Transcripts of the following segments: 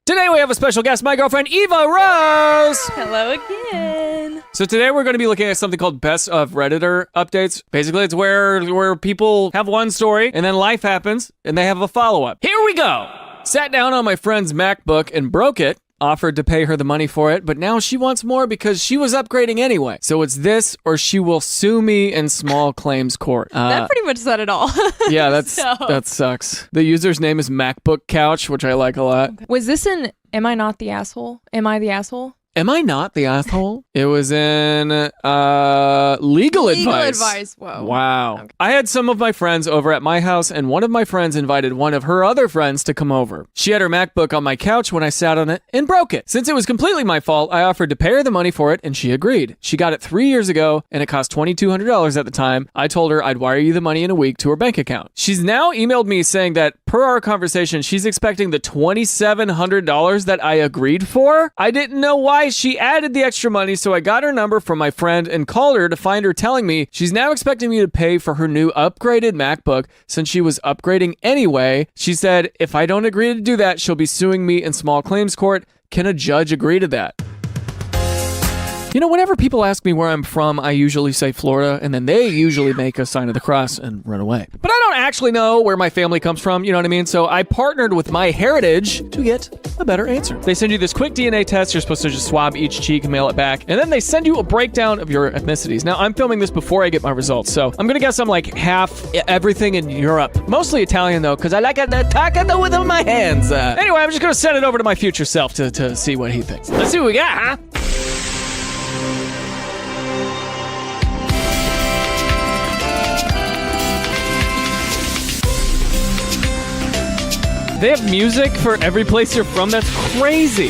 Today we have a special guest, my girlfriend, Eva Rose. Hello again. So today we're going to be looking at something called Best of Redditor Updates. Basically, it's where people have one story, and then life happens, and they have a follow-up. Here we go. Sat down on my friend's MacBook and broke it. Offered to pay her the money for it, but now she wants more because she was upgrading anyway. So it's this or she will sue me in small claims court. That pretty much said it all. Yeah, that sucks. The user's name is MacBook Couch, which I like a lot. Okay. Was this in Am I Not the Asshole? Am I the Asshole? Am I not the asshole? It was in legal advice. Whoa. Wow. Okay. I had some of my friends over at my house, and one of my friends invited one of her other friends to come over. She had her MacBook on my couch when I sat on it and broke it. Since it was completely my fault, I offered to pay her the money for it, and she agreed. She got it 3 years ago, and it cost $2,200 at the time. I told her I'd wire you the money in a week to her bank account. She's now emailed me saying that, per our conversation, she's expecting the $2,700 that I agreed for. I didn't know why she added the extra money, so I got her number from my friend and called her to find her telling me she's now expecting me to pay for her new upgraded MacBook since she was upgrading anyway. She said, if I don't agree to do that, she'll be suing me in small claims court. Can a judge agree to that? You know, whenever people ask me where I'm from, I usually say Florida, and then they usually make a sign of the cross and run away. But I don't actually know where my family comes from, you know what I mean? So I partnered with MyHeritage to get a better answer. They send you this quick DNA test. You're supposed to just swab each cheek and mail it back. And then they send you a breakdown of your ethnicities. Now, I'm filming this before I get my results, so I'm going to guess I'm like half everything in Europe. Mostly Italian, though, because I like to talk with my hands. Anyway, I'm just going to send it over to my future self to see what he thinks. Let's see what we got, huh? They have music for every place you're from? That's crazy.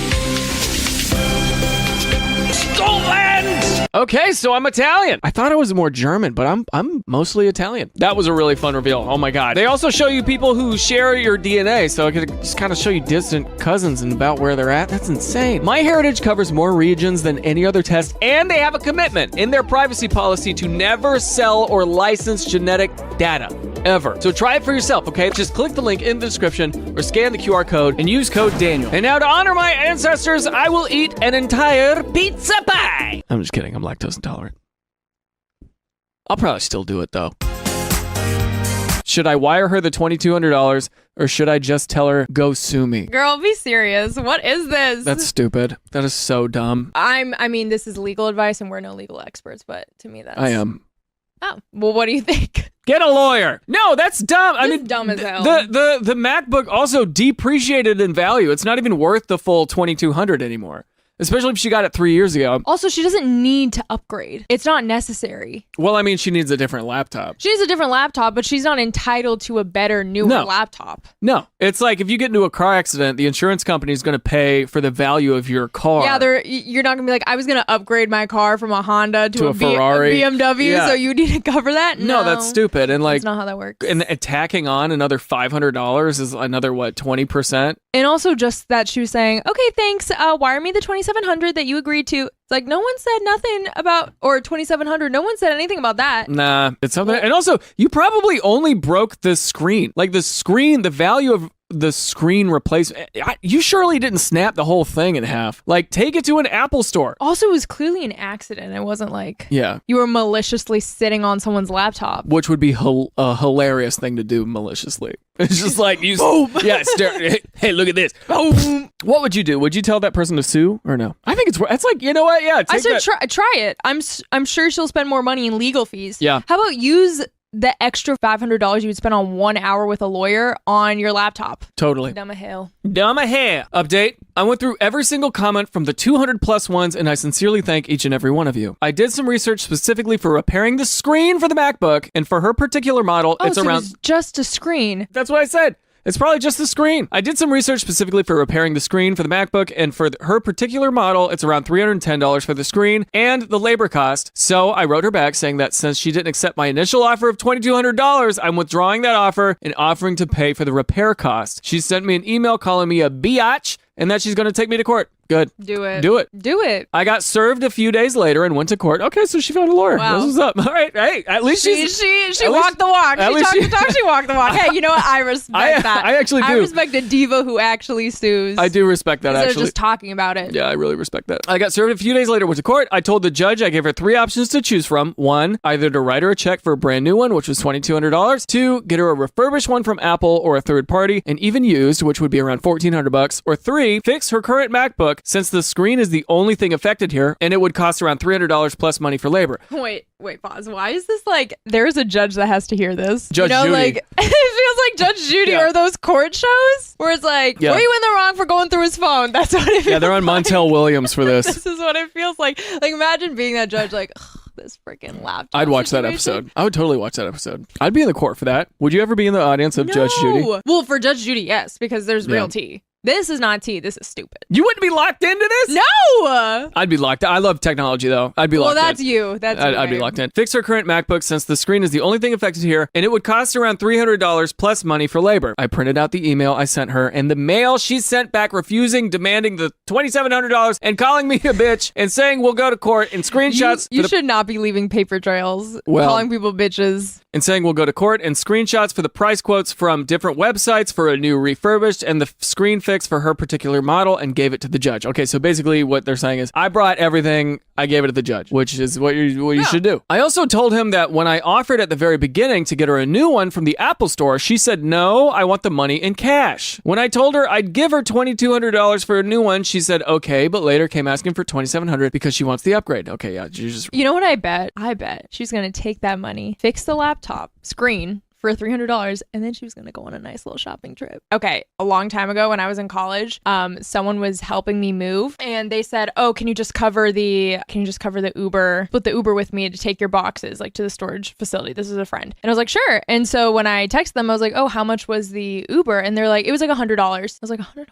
Scotland! Okay, so I'm Italian. I thought I was more German, but I'm mostly Italian. That was a really fun reveal. Oh my God. They also show you people who share your DNA, so it could just kind of show you distant cousins and about where they're at. That's insane. MyHeritage covers more regions than any other test, and they have a commitment in their privacy policy to never sell or license genetic data. Ever. So try it for yourself, okay? Just click the link in the description or scan the QR code and use code Daniel. And now to honor my ancestors, I will eat an entire pizza pie. I'm just kidding. I'm lactose intolerant. I'll probably still do it though. Should I wire her the $2,200 or should I just tell her, go sue me? Girl, be serious. What is this? That's stupid. That is so dumb. I mean, this is legal advice and we're no legal experts, but to me that's... I am. Oh, well, what do you think? Get a lawyer. No, that's dumb. I mean, dumb as hell. The MacBook also depreciated in value. It's not even worth the full $2,200 anymore. Especially if she got it 3 years ago. Also, she doesn't need to upgrade. It's not necessary. Well, I mean, she needs a different laptop. She needs a different laptop, but she's not entitled to a better, newer laptop. No. It's like if you get into a car accident, the insurance company is going to pay for the value of your car. Yeah, you're not going to be like, I was going to upgrade my car from a Honda to a Ferrari. BMW, so you need to cover that? No, that's stupid. And like, that's not how that works. And tacking on another $500 is another, what, 20%? And also just that she was saying, okay, thanks, wire me the $2,700 that you agreed to. It's like, no one said nothing about, or $2,700, no one said anything about that. Nah, it's something. And also, you probably only broke the screen. Like the screen, the value of the screen replacement. You surely didn't snap the whole thing in half. Like, take it to an Apple store. Also, it was clearly an accident. It wasn't like you were maliciously sitting on someone's laptop. Which would be a hilarious thing to do maliciously. It's just like, you boom. Yeah, hey, look at this. Boom. What would you do? Would you tell that person to sue or no? I think it's like, you know what? Yeah, I said try it. I'm sure she'll spend more money in legal fees. Yeah. How about use the extra $500 you would spend on 1 hour with a lawyer on your laptop? Totally. Dumb a hell. Update. I went through every single comment from the 200 plus ones, and I sincerely thank each and every one of you. I did some research specifically for repairing the screen for the MacBook, and for her particular model, it's around... it was just a screen. That's what I said. It's probably just the screen. I did some research specifically for repairing the screen for the MacBook, and for her particular model, it's around $310 for the screen and the labor cost. So I wrote her back saying that since she didn't accept my initial offer of $2,200, I'm withdrawing that offer and offering to pay for the repair cost. She sent me an email calling me a biatch and that she's going to take me to court. Good. Do it. Do it. Do it. I got served a few days later and went to court. Okay, so she found a lawyer. Wow. This is up. All right. Hey, at least She walked the walk. She talked the talk. She walked the walk. Hey, you know what? I respect that. I actually do. I respect a diva who actually sues. I do respect that, Instead actually. of just talking about it. Yeah, I really respect that. I got served a few days later, went to court. I told the judge I gave her 3 options to choose from. 1, either to write her a check for a brand new one, which was $2,200. 2, get her a refurbished one from Apple or a third party, and even used, which would be around $1,400. Or 3, fix her current MacBook, since the screen is the only thing affected here, and it would cost around $300 plus money for labor. Wait, pause. Why is this like, there's a judge that has to hear this? Judge you know, Judy. like, it feels like Judge Judy or those court shows where it's like, were you in the wrong for going through his phone? That's what it feels like. Yeah, they're on Montel Williams for this. This is what it feels like. Like, imagine being that judge, like, this freaking laptop. I'd watch that episode. I would totally watch that episode. I'd be in the court for that. Would you ever be in the audience of Judge Judy? Well, for Judge Judy, yes, because there's real tea. This is not tea. This is stupid. You wouldn't be locked into this? No! I'd be locked in. I love technology, though. I'd be locked in. Well, that's you. I'd be locked in. Fix her current MacBook, since the screen is the only thing affected here, and it would cost around $300 plus money for labor. I printed out the email I sent her, and the mail she sent back refusing, demanding the $2,700, and calling me a bitch, and saying we'll go to court, and screenshots. You should not be leaving paper trails, calling people bitches. And saying we'll go to court, and screenshots for the price quotes from different websites for a new refurbished and the screen fix for her particular model, and gave it to the judge. Okay, so basically what they're saying is I brought everything, I gave it to the judge, which is what you should do. I also told him that when I offered at the very beginning to get her a new one from the Apple store, she said, no, I want the money in cash. When I told her I'd give her $2,200 for a new one, she said, okay, but later came asking for $2,700 because she wants the upgrade. Okay, yeah, you know what I bet? I bet she's going to take that money, fix the laptop screen for $300, and then she was going to go on a nice little shopping trip. Okay, a long time ago when I was in college, someone was helping me move, and they said, oh, can you just cover the Uber, split the Uber with me to take your boxes, like, to the storage facility? This is a friend. And I was like, sure. And so when I texted them, I was like, oh, how much was the Uber? And they're like, it was like $100. I was like, $100?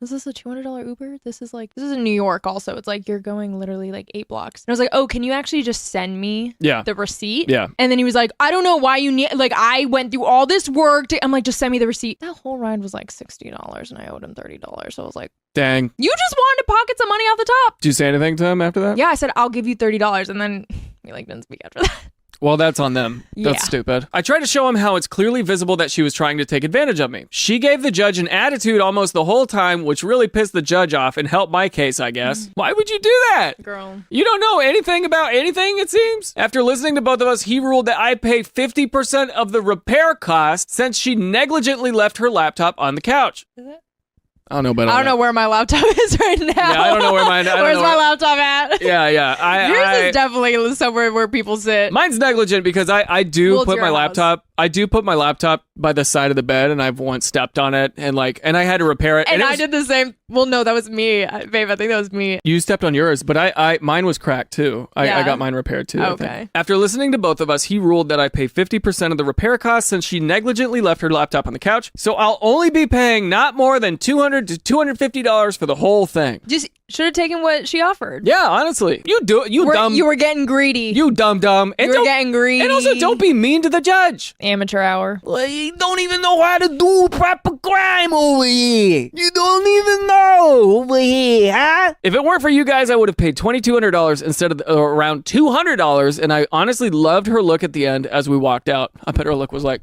Is this a $200 Uber? This is in New York also. It's like you're going literally like 8 blocks. And I was like, oh, can you actually just send me the receipt? Yeah. And then he was like, I don't know why you need, like, I went through all this work. I'm like, just send me the receipt. That whole ride was like $60 and I owed him $30. So I was like, dang. You just wanted to pocket some money off the top. Did you say anything to him after that? Yeah, I said, I'll give you $30. And then he like didn't speak after that. Well, that's on them. That's stupid. I tried to show him how it's clearly visible that she was trying to take advantage of me. She gave the judge an attitude almost the whole time, which really pissed the judge off and helped my case, I guess. Why would you do that? Girl. You don't know anything about anything, it seems? After listening to both of us, he ruled that I pay 50% of the repair cost since she negligently left her laptop on the couch. Is it? I don't know about I don't know where my laptop is right now. Yeah, I don't know where mine. Where's my laptop at? Yeah. Yours is definitely somewhere where people sit. Mine's negligent because I do put my laptop. I do put my laptop by the side of the bed, and I've once stepped on it, and I had to repair it. And I did the same. Well, no, that was me, babe. I think that was me. You stepped on yours, but mine was cracked too. I got mine repaired too. Okay. After listening to both of us, he ruled that I pay 50% of the repair costs since she negligently left her laptop on the couch. So I'll only be paying not more than $200 to $250 for the whole thing. Just should have taken what she offered. Yeah, honestly, you dumb. You were getting greedy. You dumb. And you were getting greedy. And also, don't be mean to the judge. Amateur hour. Well, you don't even know how to do proper crime over here. You don't even know over here, huh? If it weren't for you guys, I would have paid $2,200 instead of around $200. And I honestly loved her look at the end as we walked out. I bet her look was like,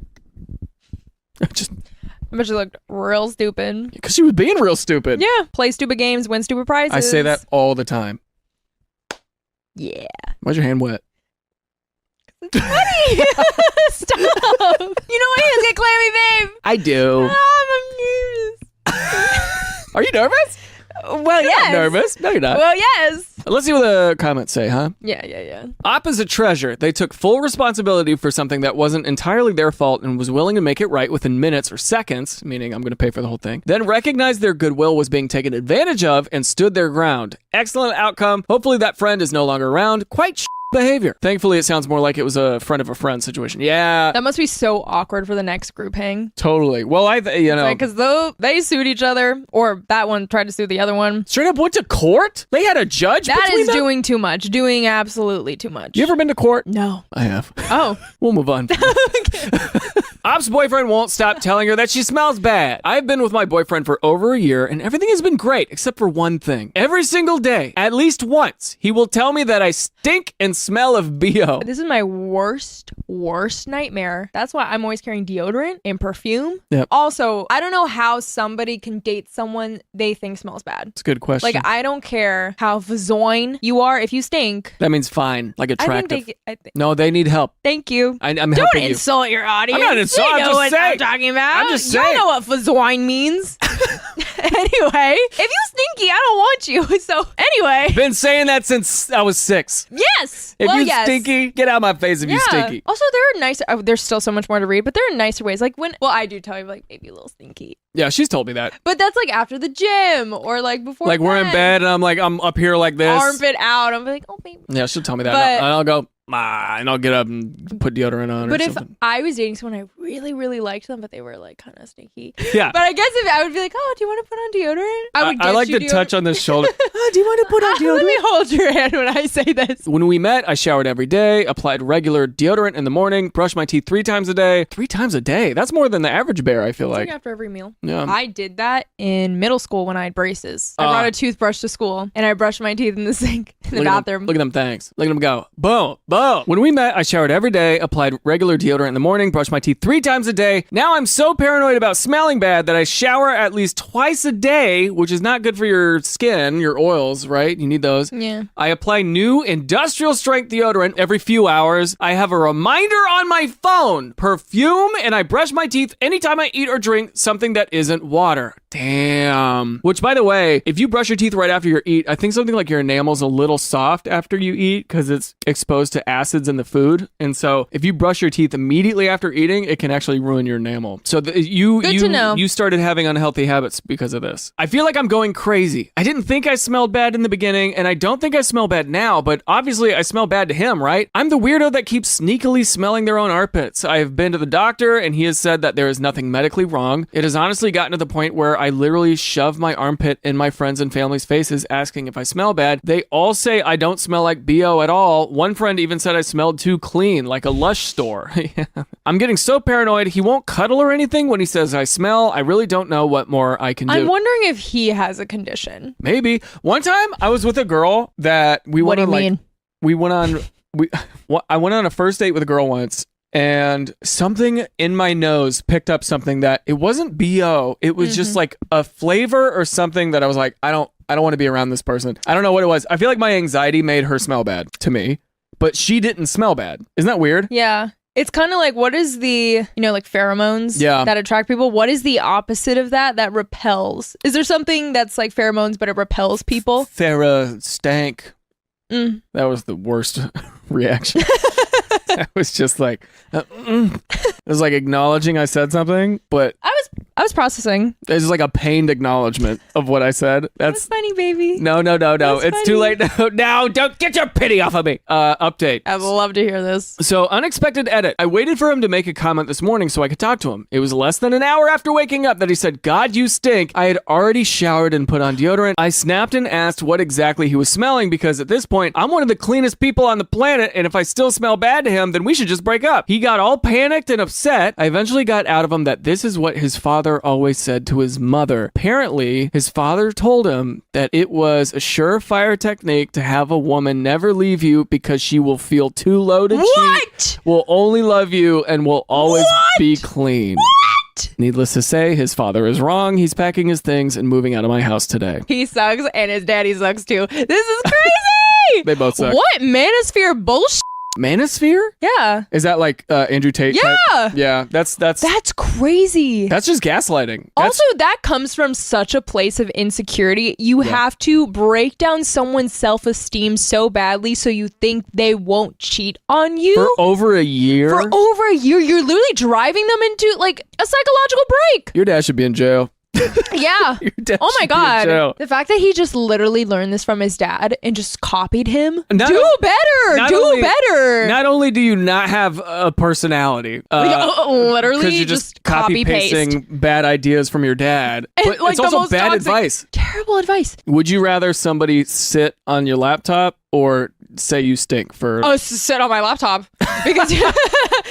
I bet she looked real stupid. Because she was being real stupid. Yeah. Play stupid games, win stupid prizes. I say that all the time. Yeah. Why's your hand wet? It's funny. Stop. You know when hands get clammy, babe? I do. Oh, I'm nervous. Are you nervous? Well, You're yes. not nervous. No, you're not. Well, yes. Let's see what the comments say, huh? Yeah. Opposite treasure. They took full responsibility for something that wasn't entirely their fault and was willing to make it right within minutes or seconds, meaning I'm going to pay for the whole thing. Then recognized their goodwill was being taken advantage of and stood their ground. Excellent outcome. Hopefully that friend is no longer around. Quite behavior. Thankfully, it sounds more like it was a friend of a friend situation. Yeah. That must be so awkward for the next group hang. Totally. Well, because though they sued each other, or that one tried to sue the other one. Straight up went to court? They had a judge That between is them? doing too much. Doing absolutely too much. You ever been to court? No. I have. Oh. We'll move on. Okay. Op's boyfriend won't stop telling her that she smells bad. I've been with my boyfriend for over a year, and everything has been great, except for one thing. Every single day, at least once, he will tell me that I stink and smell of BO. This is my worst nightmare. That's why I'm always carrying deodorant and perfume. Yep. Also, I don't know how somebody can date someone they think smells bad. It's a good question. Like, I don't care how vazoin you are. If you stink, that means fine, like attractive. I think No, they need help. thank you. I'm Don't helping you. insult your audience. I'm not insulting. They know I'm just what saying. I'm talking about. I'm just You saying. know what vazoin means. Anyway, if you stinky, I don't want you. So anyway, Been saying that since I was 6. yes. If well, you yes. stinky, get out of my face if you stinky. Also, there are nicer. There's still so much more to read, but there are nicer ways. Like when, well, I do tell you like maybe a little stinky, Yeah, she's told me that. but that's like after the gym or like before. Like we're in bed and I'm up here like this. armpit out. I'm like, oh baby. Yeah, she'll tell me that. But- and I'll go, and I'll get up and put deodorant on But or if something. I was dating someone I really, really liked them, but they were like kind of stinky. Yeah. But I guess if I would be like, oh, do you want to put on deodorant? I would. I get like you the touch on the shoulder. Oh, do you want to put on deodorant? Let me hold your hand when I say this. When we met, I showered every day, applied regular deodorant in the morning, brushed my teeth 3 times a day. 3 times a day? That's more than the average bear, I feel like. After every meal. Yeah. I did that in middle school when I had braces. I Ah. brought a toothbrush to school and I brushed my teeth in the sink in the Look at them- bathroom. Look at them things. Look at them go. Boom, boom. When we met, I showered every day, applied regular deodorant in the morning, brushed my teeth 3 times a day. Now I'm so paranoid about smelling bad that I shower at least twice a day, which is not good for your skin, your oils, right? You need those. Yeah. I apply new industrial strength deodorant every few hours. I have a reminder on my phone, perfume, and I brush my teeth anytime I eat or drink something that isn't water. Damn. Which, by the way, if you brush your teeth right after you eat, I think something like your enamel's a little soft after you eat because it's exposed to acids in the food. And so if you brush your teeth immediately after eating, it can actually ruin your enamel. So Good to know. you started having unhealthy habits because of this. I feel like I'm going crazy. I didn't think I smelled bad in the beginning, and I don't think I smell bad now, but obviously I smell bad to him, right? I'm the weirdo that keeps sneakily smelling their own armpits. I have been to the doctor, and he has said that there is nothing medically wrong. It has honestly gotten to the point where I literally shove my armpit in my friends' and family's faces asking if I smell bad. They all say I don't smell like BO at all. One friend even said I smelled too clean, like a Lush store. I'm getting so paranoid. He won't cuddle or anything when he says I smell. I really don't know what more I can do. I'm wondering if he has a condition. Maybe. One time I was with a girl that we What went do on you mean? I went on a first date with a girl once, and something in my nose picked up something that it wasn't BO. It was just like a flavor or something that I was like, I don't want to be around this person. I don't know what it was. I feel like my anxiety made her smell bad to me, but she didn't smell bad. Isn't that weird? Yeah. It's kind of like, what is the, like pheromones that attract people? What is the opposite of that repels? Is there something that's like pheromones, but it repels people? Stank. That was the worst reaction. I was just like, it was like acknowledging I said something, but I was processing. it's like a pained acknowledgement of what I said. That's funny, baby. No. That's It's too late. No, don't get your pity off of me. Update. I would love to hear this. So, unexpected edit. I waited for him to make a comment this morning so I could talk to him. It was less than an hour after waking up that he said, God, you stink. I had already showered and put on deodorant. I snapped and asked what exactly he was smelling because at this point, I'm one of the cleanest people on the planet, and if I still smell bad to him, then we should just break up. He got all panicked and upset. I eventually got out of him that this is what his father always said to his mother. Apparently, his father told him that it was a surefire technique to have a woman never leave you because she will feel too low to cheat, will only love you, and will always be clean. Needless to say, his father is wrong. He's packing his things and moving out of my house today. He sucks and his daddy sucks too. This is crazy. They both suck. What manosphere bullshit? Manosphere? Yeah. Is that like Andrew Tate? Yeah. Type? Yeah. That's crazy. That's just gaslighting. Also, that comes from such a place of insecurity. You have to break down someone's self-esteem so badly so you think they won't cheat on you. For over a year? For over a year. You're literally driving them into like a psychological break. Your dad should be in jail. Yeah. Your dad Oh my should be in jail. God. The fact that he just literally learned this from his dad and just copied him. Not Do better. Not only do you not have a personality, literally because you're just copy pasting bad ideas from your dad, but like it's the also most bad toxic- advice. Terrible advice. Would you rather somebody sit on your laptop or say you stink for? Oh, sit on my laptop. because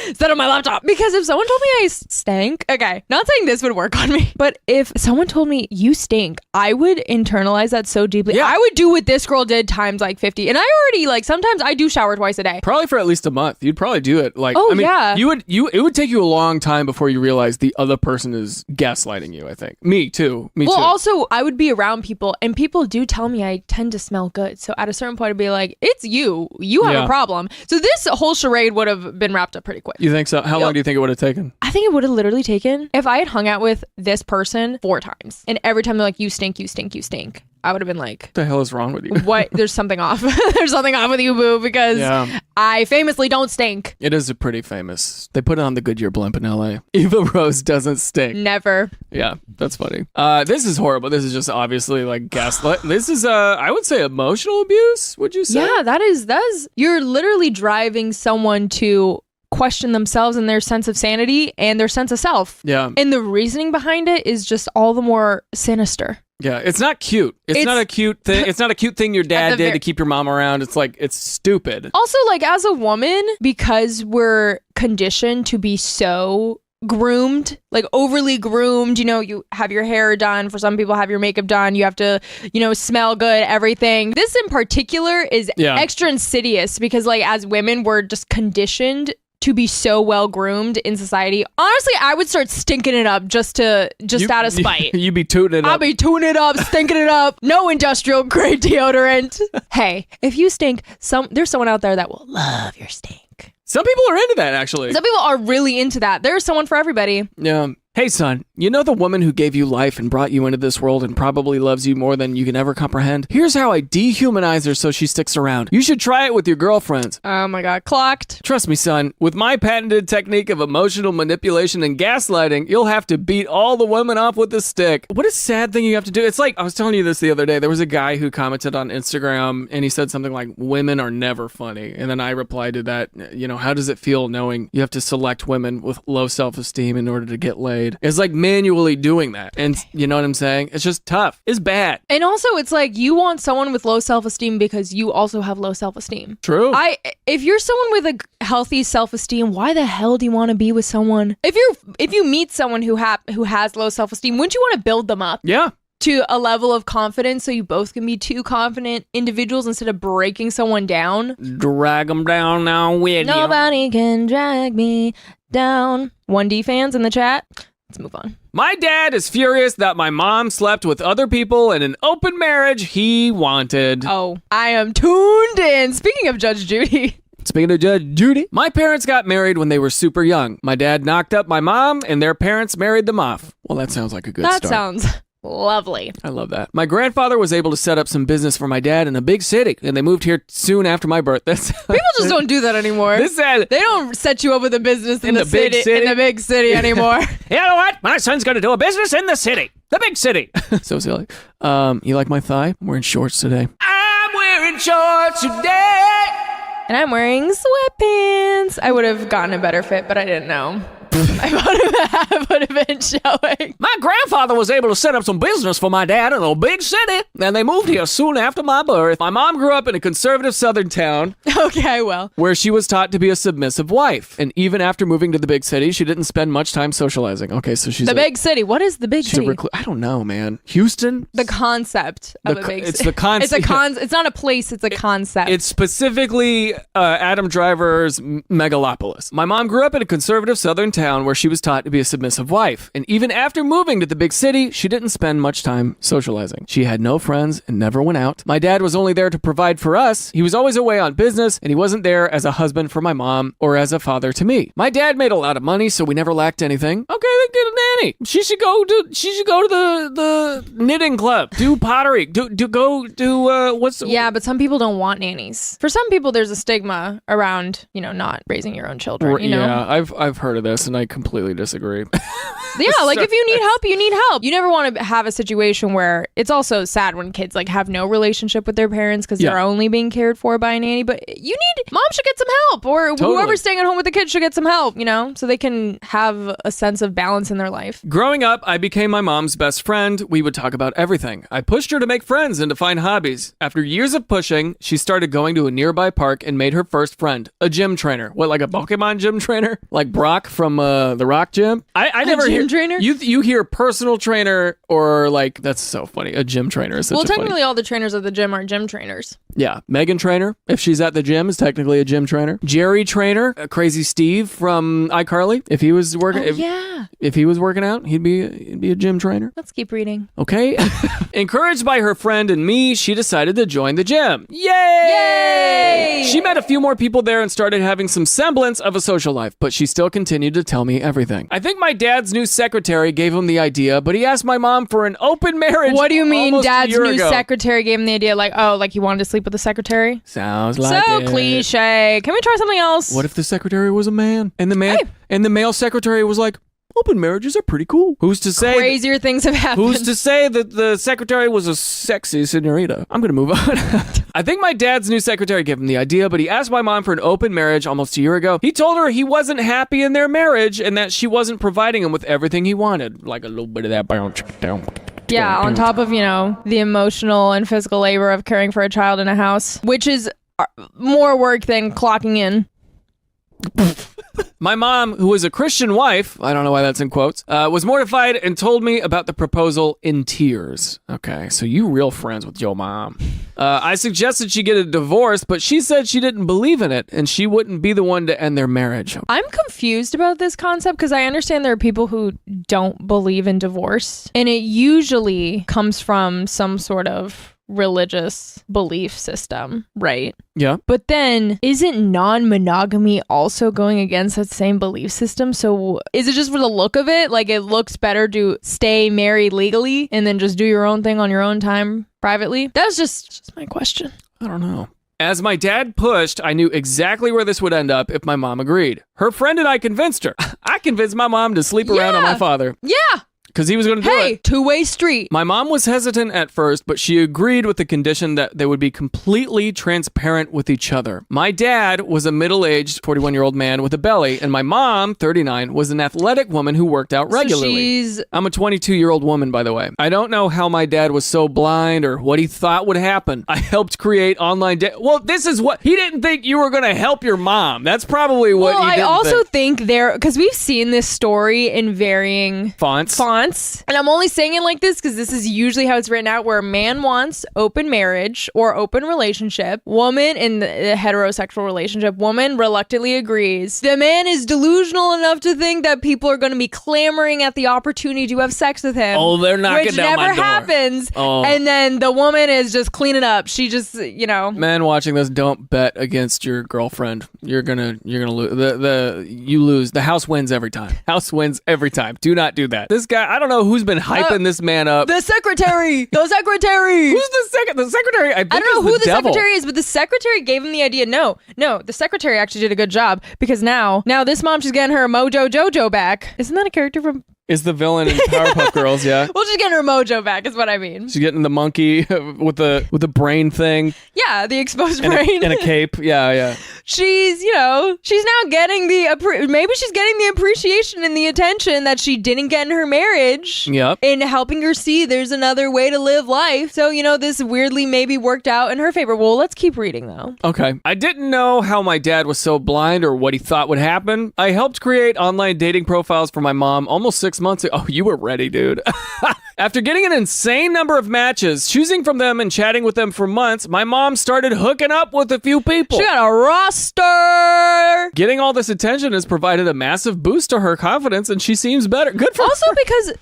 instead of my laptop. Because if someone told me I stank, okay, not saying this would work on me, but if someone told me you stink, I would internalize that so deeply. Yeah. I would do what this girl did times like 50. And I already like sometimes I do shower twice a day. Probably for at least a month. You'd probably do it. Like, Oh, I mean, yeah. it would take you a long time before you realize the other person is gaslighting you, I think. Me too. Well, too. also, I would be around people, and people do tell me I tend to smell good. So at a certain point, I'd be like, it's you. You have Yeah. a problem. So this whole charade would have been wrapped up pretty quick. You think so? How long do you think it would have taken? I think it would have literally taken, if I had hung out with this person 4 times, and every time they're like, you stink, you stink, you stink, I would have been like, What the hell is wrong with you? what? There's something off. There's something off with you, boo, because Yeah. I famously don't stink. It is a pretty famous. They put it on the Goodyear blimp in LA. Eva Rose doesn't stink. Never. Yeah, that's funny. This is horrible. This is just obviously like gaslight. This is I would say emotional abuse, would you say? Yeah, that is, you're literally driving someone to question themselves and their sense of sanity and their sense of self. Yeah. And the reasoning behind it is just all the more sinister. Yeah, it's not cute. It's not a cute thing. It's not a cute thing your dad did to keep your mom around. It's like, it's stupid. Also, like as a woman, because we're conditioned to be so groomed, like overly groomed, you know, you have your hair done, for some people have your makeup done, you have to, you know, smell good, everything. This in particular is extra insidious because like as women, we're just conditioned to be so well groomed in society. Honestly, I would start stinking it up just out of spite. You'd be tooting it up. I'll be tuning it up, stinking it up. No industrial grade deodorant. Hey, if you stink, there's someone out there that will love your stink. Some people are into that, actually. Some people are really into that. There's someone for everybody. Yeah. Hey, son, you know the woman who gave you life and brought you into this world and probably loves you more than you can ever comprehend? Here's how I dehumanize her so she sticks around. You should try it with your girlfriends. Oh my God, clocked. Trust me, son, with my patented technique of emotional manipulation and gaslighting, you'll have to beat all the women off with a stick. What a sad thing you have to do. It's like, I was telling you this the other day, there was a guy who commented on Instagram and he said something like, women are never funny. And then I replied to that, you know, how does it feel knowing you have to select women with low self-esteem in order to get laid? It's like manually doing that. And you know what I'm saying? It's just tough. It's bad. And also it's like you want someone with low self-esteem because you also have low self-esteem. True. If you're someone with a healthy self-esteem, why the hell do you want to be with someone? If you meet someone who has low self-esteem, wouldn't you want to build them up? Yeah. To a level of confidence so you both can be two confident individuals instead of breaking someone down? Drag them down now with you. Nobody can drag me down. 1D fans in the chat? Let's move on. My dad is furious that my mom slept with other people in an open marriage he wanted. Oh, I am tuned in. Speaking of Judge Judy. Speaking of Judge Judy, my parents got married when they were super young. My dad knocked up my mom and their parents married them off. Well, that sounds like a good start. That sounds lovely. I love that. My grandfather was able to set up some business for my dad in a big city, and they moved here soon after my birth. People just don't do that anymore. They don't set you up with a business in the big city anymore. You know what? My son's going to do a business in the city. The big city. So silly. You like my thigh? I'm wearing shorts today. I'm wearing shorts today. And I'm wearing sweatpants. I would have gotten a better fit, but I didn't know. I would have been showing. My grandfather was able to set up some business for my dad in a big city, and they moved here soon after my birth. My mom grew up in a conservative southern town. Okay, well. Where she was taught to be a submissive wife. And even after moving to the big city, she didn't spend much time socializing. Okay, so she's big city. What is the big city? I don't know, man. Houston? The concept of a big city. It's the concept. It's not a place, it's a concept. It's specifically Adam Driver's megalopolis. My mom grew up in a conservative southern town where she was taught to be a submissive wife. And even after moving to the big city, she didn't spend much time socializing. She had no friends and never went out. My dad was only there to provide for us. He was always away on business, and he wasn't there as a husband for my mom or as a father to me. My dad made a lot of money, so we never lacked anything. Okay, then get a nanny. She should go to the knitting club, do pottery, Yeah, but some people don't want nannies. For some people, there's a stigma around, not raising your own children. Yeah, I've heard of this. and I completely disagree. Yeah, like if you need help, you need help. You never want to have a situation where it's also sad when kids like have no relationship with their parents because they're only being cared for by a nanny. But mom should get some help, or whoever's staying at home with the kids should get some help, so they can have a sense of balance in their life. Growing up, I became my mom's best friend. We would talk about everything. I pushed her to make friends and to find hobbies. After years of pushing, she started going to a nearby park and made her first friend, a gym trainer. What, like a Pokemon gym trainer? Like Brock from the Rock Gym? I never hear trainer. You hear personal trainer or like, that's so funny. A gym trainer is such a technically funny. all the trainers at the gym are gym trainers. Yeah, Megan Trainer, if she's at the gym, is technically a gym trainer. Jerry Trainer, Crazy Steve from iCarly, if he was working, if he was working out, he'd be a gym trainer. Let's keep reading. Okay. Encouraged by her friend and me, she decided to join the gym. Yay! She met a few more people there and started having some semblance of a social life, but she still continued to tell me everything. I think my dad's new secretary gave him the idea, but he asked my mom for an open marriage. What do you mean dad's new ago. secretary gave him the idea? Like he wanted to sleep with the secretary? Sounds like so it. cliche. Can we try something else? What if the secretary was a man? And the male secretary was like, open marriages are pretty cool. Who's to say crazier things have happened? Who's to say that the secretary was a sexy senorita? I'm gonna move on. I think my dad's new secretary gave him the idea, but he asked my mom for an open marriage almost a year ago. He told her he wasn't happy in their marriage and that she wasn't providing him with everything he wanted, like a little bit of that bounce down. Yeah, on top of, the emotional and physical labor of caring for a child in a house, which is more work than clocking in. My mom, who was a Christian wife, I don't know why that's in quotes, was mortified and told me about the proposal in tears. Okay, so you real friends with your mom. I suggested she get a divorce, but she said she didn't believe in it and she wouldn't be the one to end their marriage. I'm confused about this concept because I understand there are people who don't believe in divorce, and it usually comes from some sort of religious belief system, right? Yeah. But then isn't non-monogamy also going against that same belief system? So is it just for the look of it? Like it looks better to stay married legally and then just do your own thing on your own time privately? That's just my question. I don't know. As my dad pushed, I knew exactly where this would end up if my mom agreed. Her friend and I convinced her. I convinced my mom to sleep around on my father. Yeah. Because he was going to do it. Hey, two-way street. My mom was hesitant at first, but she agreed with the condition that they would be completely transparent with each other. My dad was a middle-aged 41-year-old man with a belly, and my mom, 39, was an athletic woman who worked out regularly. So I'm a 22-year-old woman, by the way. I don't know how my dad was so blind or what he thought would happen. I helped create online Well, this is what... He didn't think you were going to help your mom. That's probably what he didn't think. I also think there... Because we've seen this story in varying... Fonts. And I'm only saying it like this because this is usually how it's written out, where a man wants open marriage or open relationship. Woman in the heterosexual relationship, woman reluctantly agrees. The man is delusional enough to think that people are going to be clamoring at the opportunity to have sex with him. Oh, they're knocking down my door. Which never happens. Oh. And then the woman is just cleaning up. She just, Men watching this, don't bet against your girlfriend. You're gonna lose. You lose. The house wins every time. House wins every time. Do not do that. This guy, I don't know who's been hyping this man up. The secretary. The secretary. Who's the secretary? I don't know who the secretary is, but the secretary gave him the idea. No, the secretary actually did a good job because now this mom, she's getting her Mojo Jojo back. Isn't that a character from... Is the villain in Powerpuff Girls, yeah. Well, she's getting her mojo back, is what I mean. She's getting the monkey with the brain thing. Yeah, the exposed brain. And a cape. Yeah. She's, she's now getting maybe she's getting the appreciation and the attention that she didn't get in her marriage. Yep. And helping her see there's another way to live life. So, this weirdly maybe worked out in her favor. Well, let's keep reading, though. Okay. I didn't know how my dad was so blind or what he thought would happen. I helped create online dating profiles for my mom almost 6 months ago. Oh, you were ready, dude. After getting an insane number of matches, choosing from them and chatting with them for months, my mom started hooking up with a few people. She got a roster. Getting all this attention has provided a massive boost to her confidence, and she seems better. Good for her. Also because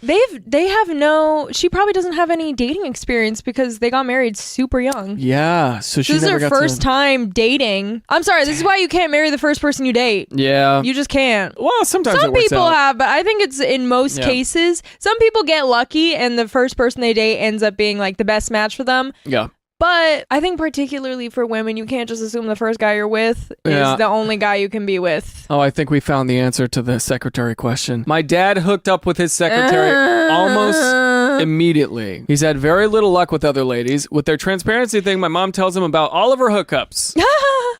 she probably doesn't have any dating experience because they got married super young. Yeah, so she this is her first time dating. I'm sorry, this is why you can't marry the first person you date. Yeah. You just can't. Well, sometimes some it works people out. have, but I think it's in most cases. Some people get lucky and the first person they date ends up being like the best match for them. Yeah. But I think particularly for women, you can't just assume the first guy you're with is the only guy you can be with. Oh, I think we found the answer to the secretary question. My dad hooked up with his secretary almost immediately. He's had very little luck with other ladies. With their transparency thing, my mom tells him about all of her hookups.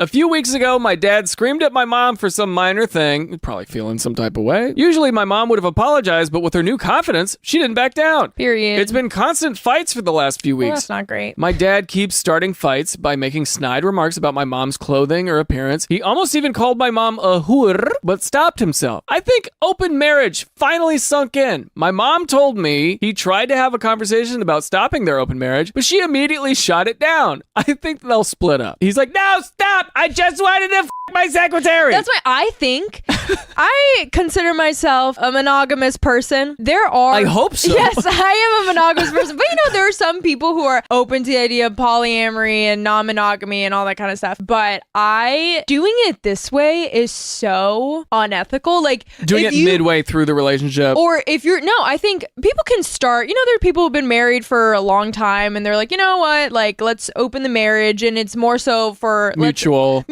A few weeks ago, my dad screamed at my mom for some minor thing, probably feeling some type of way. Usually my mom would have apologized, but with her new confidence, she didn't back down. Period. It's been constant fights for the last few weeks. Well, that's not great. My dad keeps starting fights by making snide remarks about my mom's clothing or appearance. He almost even called my mom a hoer, but stopped himself. I think open marriage finally sunk in. My mom told me he tried to have a conversation about stopping their open marriage, but she immediately shot it down. I think they'll split up. He's like, no, stop! I just wanted to my secretary. That's why I think I consider myself a monogamous person. There are... I hope so. Yes, I am a monogamous person. But there are some people who are open to the idea of polyamory and non-monogamy and all that kind of stuff. But doing it this way is so unethical. Like doing it midway through the relationship. Or if you're... No, I think people can start... there are people who've been married for a long time and they're like, you know what? Like, let's open the marriage and it's more so for... Mutual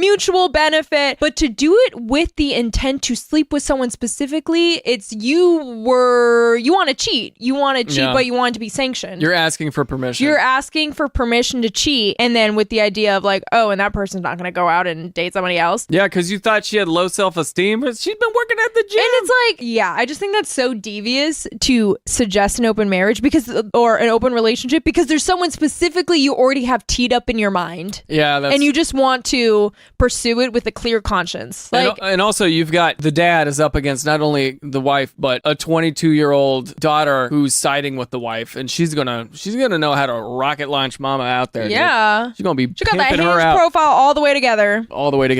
benefit. But to do it with the intent to sleep with someone specifically, it's you want to cheat. You want to cheat, but you want it to be sanctioned. You're asking for permission. You're asking for permission to cheat. And then with the idea of like, oh, and that person's not going to go out and date somebody else. Yeah, because you thought she had low self-esteem, but she's been working at the gym. And it's like, yeah, I just think that's so devious to suggest an open marriage or an open relationship because there's someone specifically you already have teed up in your mind. Yeah, and you just want to pursue it with a clear conscience. Like, and also you've got the dad is up against not only the wife but a 22-year-old daughter who's siding with the wife, and she's gonna know how to rocket launch mama out there. Yeah, dude. She's gonna be she got that Hinge profile all the way together.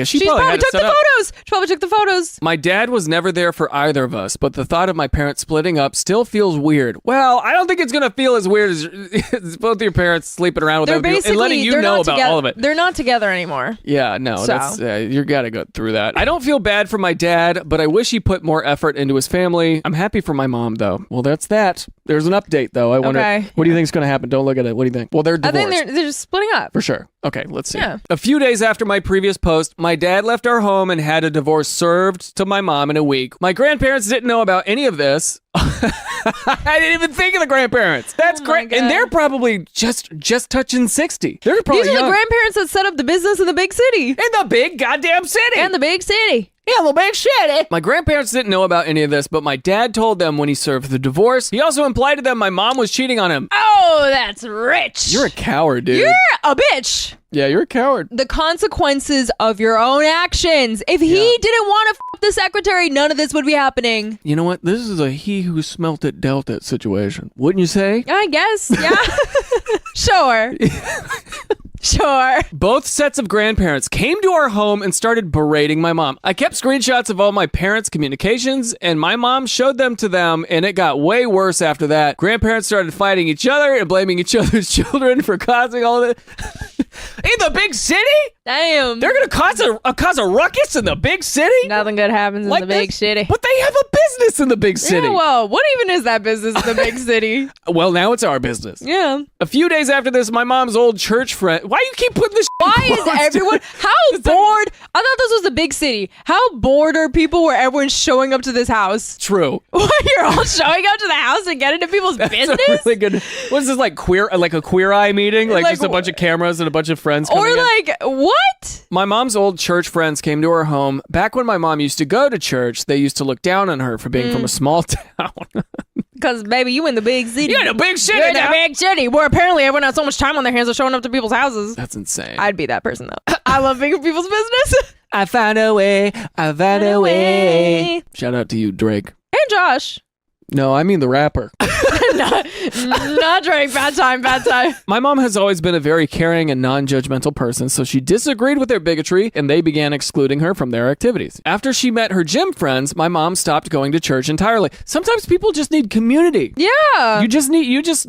She probably took the photos. My dad was never there for either of us, but the thought of my parents splitting up still feels weird. Well, I don't think it's gonna feel as weird as both your parents sleeping around with other people and letting you know about all of it. They're not together anymore. Yeah, no, that's you gotta go through that. I don't feel bad for my dad, but I wish he put more effort into his family. I'm happy for my mom, though. Well, that's that. There's an update, though. I wonder, what do you think is going to happen? Don't look at it. What do you think? Well, they're divorced. I think they're just splitting up. For sure. Okay, let's see. Yeah. A few days after my previous post, my dad left our home and had a divorce served to my mom in a week. My grandparents didn't know about any of this. I didn't even think of the grandparents. That's great. And they're probably just touching 60. They're probably These are the grandparents that set up the business in the big city. In the big goddamn city. And the big city. Yeah, the big city. My grandparents didn't know about any of this, but my dad told them when he served the divorce. He also implied to them my mom was cheating on him. Oh, that's rich. You're a coward, dude. You're a bitch. Yeah, you're a coward. The consequences of your own actions. If he didn't want to f the secretary, none of this would be happening. You know what? This is a he who smelt it dealt it situation. Wouldn't you say? I guess, yeah. Sure. Sure. Both sets of grandparents came to our home and started berating my mom. I kept screenshots of all my parents' communications, and my mom showed them to them, and it got way worse after that. Grandparents started fighting each other and blaming each other's children for causing all of it. In the big city? Damn. They're going to cause a ruckus in the big city? Nothing good happens in the big city. But they have a business in the big city. Yeah, well, what even is that business in the big city? Well, now it's our business. Yeah. A few days after this, my mom's old church friend... Why you keep putting this Why is everyone... How bored... I thought this was the big city. How bored are people where everyone's showing up to this house? True. You're all showing up to the house and get into people's business? A really good... What is this, like a queer eye meeting? Like just a bunch of cameras and a bunch of friends coming in? Or like, what? My mom's old church friends came to her home. Back when my mom used to go to church, they used to look down on her for being from a small town. Because, baby, you in the big city. You're in the big city You're in now. the big city, where apparently everyone has so much time on their hands of showing up to people's houses. That's insane. I'd be that person, though. I love being in people's business. I found a way. I found a way. Shout out to you, Drake. And Josh. No, I mean the rapper. not Drake. Bad time. My mom has always been a very caring and non-judgmental person, so she disagreed with their bigotry, and they began excluding her from their activities. After she met her gym friends, my mom stopped going to church entirely. Sometimes people just need community. Yeah.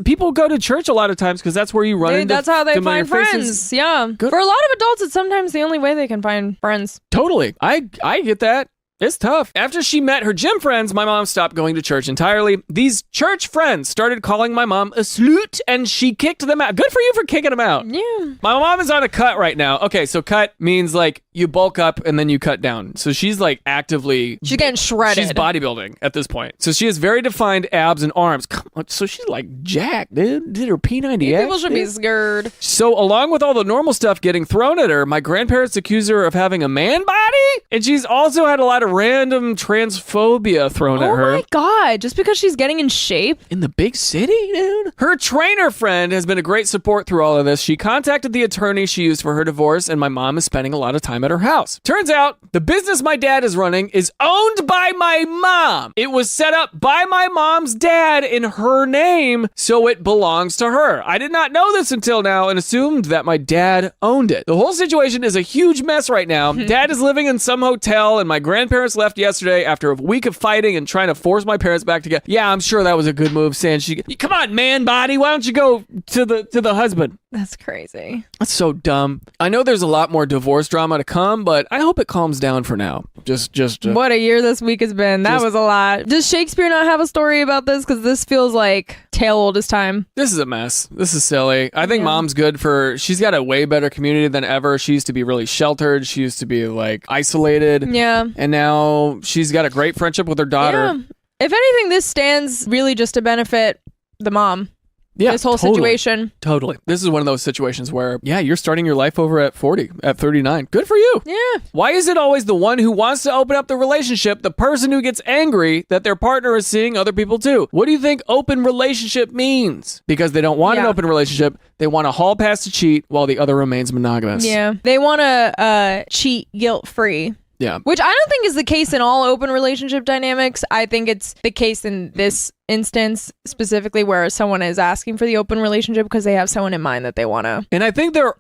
People go to church a lot of times because that's where you run into that's how they familiar find friends. faces. Yeah. Good. For a lot of adults, it's sometimes the only way they can find friends. Totally. I get that. It's tough. After she met her gym friends, my mom stopped going to church entirely. These church friends started calling my mom a slut, and she kicked them out. Good for you for kicking them out. Yeah. My mom is on a cut right now. Okay, so cut means like you bulk up and then you cut down. So she's like actively... She's getting shredded. She's bodybuilding at this point. So she has very defined abs and arms. Come on, so she's like jacked, dude. Did her P90X. People should be scared. So along with all the normal stuff getting thrown at her, my grandparents accuse her of having a man body, and she's also had a lot of random transphobia thrown at her. Oh my God, just because she's getting in shape? In the big city, dude? Her trainer friend has been a great support through all of this. She contacted the attorney she used for her divorce, and my mom is spending a lot of time at her house. Turns out, the business my dad is running is owned by my mom. It was set up by my mom's dad in her name, so it belongs to her. I did not know this until now and assumed that my dad owned it. The whole situation is a huge mess right now. Dad is living in some hotel, and my grandparents left yesterday after a week of fighting and trying to force my parents back together. Yeah, I'm sure that was a good move, saying come on, man body, why don't you go to the husband? That's crazy. That's so dumb. I know there's a lot more divorce drama to come, but I hope it calms down for now. Just what a year this week has been. That was a lot. Does Shakespeare not have a story about this? Because this feels like tale old as time. This is a mess. This is silly. I think mom's good she's got a way better community than ever. She used to be really sheltered. She used to be like isolated. Yeah. And now she's got a great friendship with her daughter. Yeah. If anything, this stands really just to benefit the mom. Yeah, this whole situation. Totally. This is one of those situations where, you're starting your life over at 40, at 39. Good for you. Yeah. Why is it always the one who wants to open up the relationship, the person who gets angry that their partner is seeing other people too? What do you think open relationship means? Because they don't want an open relationship. They want a hall pass to cheat while the other remains monogamous. Yeah. They want to cheat guilt-free. Yeah. Which I don't think is the case in all open relationship dynamics. I think it's the case in this instance specifically where someone is asking for the open relationship because they have someone in mind that they want to. And I think there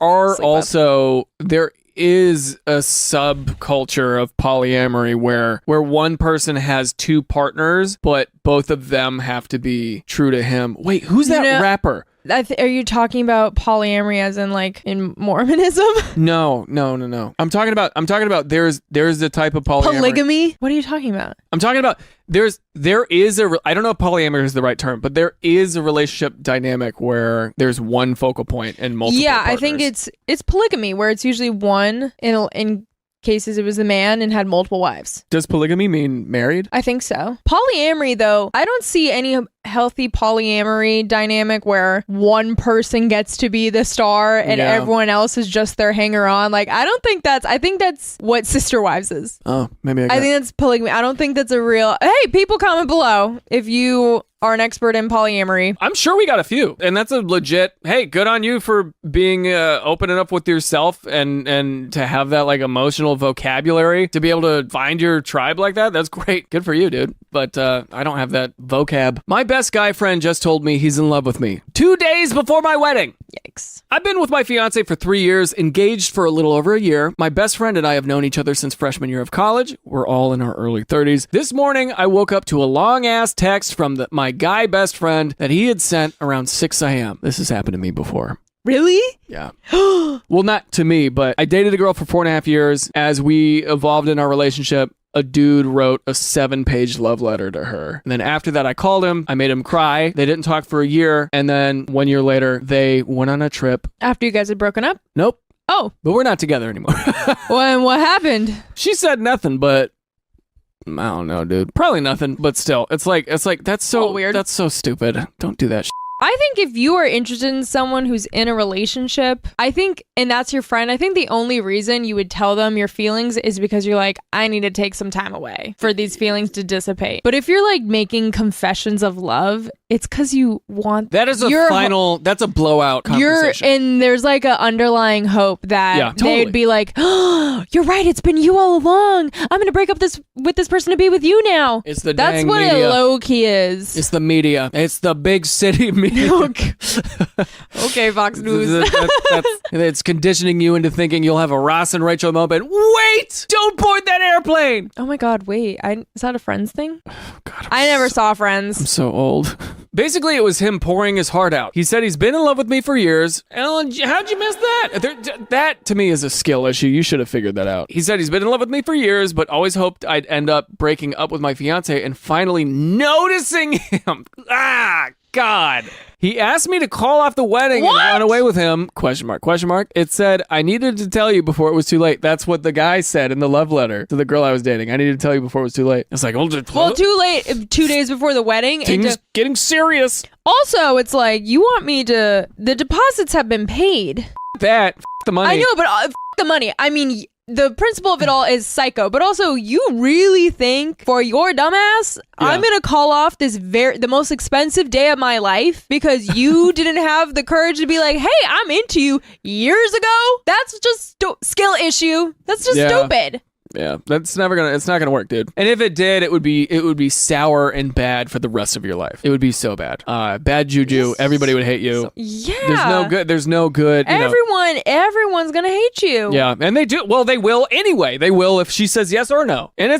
is a subculture of polyamory where one person has two partners, but both of them have to be true to him. Wait, who's that rapper? Are you talking about polyamory as in like in Mormonism? No. I'm talking about there's the type of polyamory. Polygamy? What are you talking about? I'm talking about there is I don't know if polyamory is the right term, but there is a relationship dynamic where there's one focal point and multiple partners. I think it's polygamy where it's usually one in cases it was the man and had multiple wives. Does polygamy mean married? I think so. Polyamory though, I don't see any healthy polyamory dynamic where one person gets to be the star and everyone else is just their hanger-on. Like, I think that's what Sister Wives is. Oh, maybe I think that's polygamy. I don't think that's a real... Hey, people comment below if you are an expert in polyamory. I'm sure we got a few, and that's a legit, hey, good on you for being open enough with yourself and to have that like emotional vocabulary to be able to find your tribe like that. That's great. Good for you, dude. But I don't have that vocab. My best guy friend just told me he's in love with me 2 days before my wedding. Yikes. I've been with my fiance for 3 years, engaged for a little over a year. My best friend and I have known each other since freshman year of college. We're all in our early 30s. This morning, I woke up to a long-ass text from my guy best friend that he had sent around 6 a.m. This has happened to me before. Really? Yeah. Well, not to me, but I dated a girl for 4.5 years. As we evolved in our relationship, a dude wrote a 7-page love letter to her. And then after that, I called him. I made him cry. They didn't talk for a year. And then 1 year later, they went on a trip. After you guys had broken up? Nope. Oh. But we're not together anymore. Well, what happened? She said nothing, but I don't know, dude. Probably nothing, but still. It's like that's so weird. That's so stupid. Don't do that shit. I think if you are interested in someone who's in a relationship, and that's your friend, I think the only reason you would tell them your feelings is because you're like, I need to take some time away for these feelings to dissipate. But if you're like making confessions of love, it's because you want... That's a blowout conversation. And there's like an underlying hope that they'd be like, oh, you're right, it's been you all along. I'm going to break up with this person to be with you now. It's the That's dang what media. it low-key is. It's the media. It's the big city media. Okay, Fox News. It's conditioning you into thinking you'll have a Ross and Rachel moment. Wait! Don't board that airplane! Oh my God, wait. Is that a Friends thing? Oh God, I never saw Friends. I'm so old. Basically, it was him pouring his heart out. He said he's been in love with me for years. Ellen, how'd you miss that? That, to me, is a skill issue. You should have figured that out. He said he's been in love with me for years, but always hoped I'd end up breaking up with my fiance and finally noticing him. God. He asked me to call off the wedding and run away with him. Question mark. It said, I needed to tell you before it was too late. That's what the guy said in the love letter to the girl I was dating. I needed to tell you before it was too late. It's like, well, too late. 2 days before the wedding. Things getting serious. Also, it's like, you want me to... The deposits have been paid. That. The money. I know, but the money. I mean... The principle of it all is psycho, but also you really think for your dumbass, I'm going to call off the most expensive day of my life because you didn't have the courage to be like, hey, I'm into you years ago? That's just skill issue. That's just stupid. Yeah, it's not gonna work, dude. And if it did, it would be sour and bad for the rest of your life. It would be so bad. Bad juju. Everybody would hate you. There's no good. Everyone's gonna hate you. Yeah, and they do. Well, they will anyway. They will if she says yes or no. And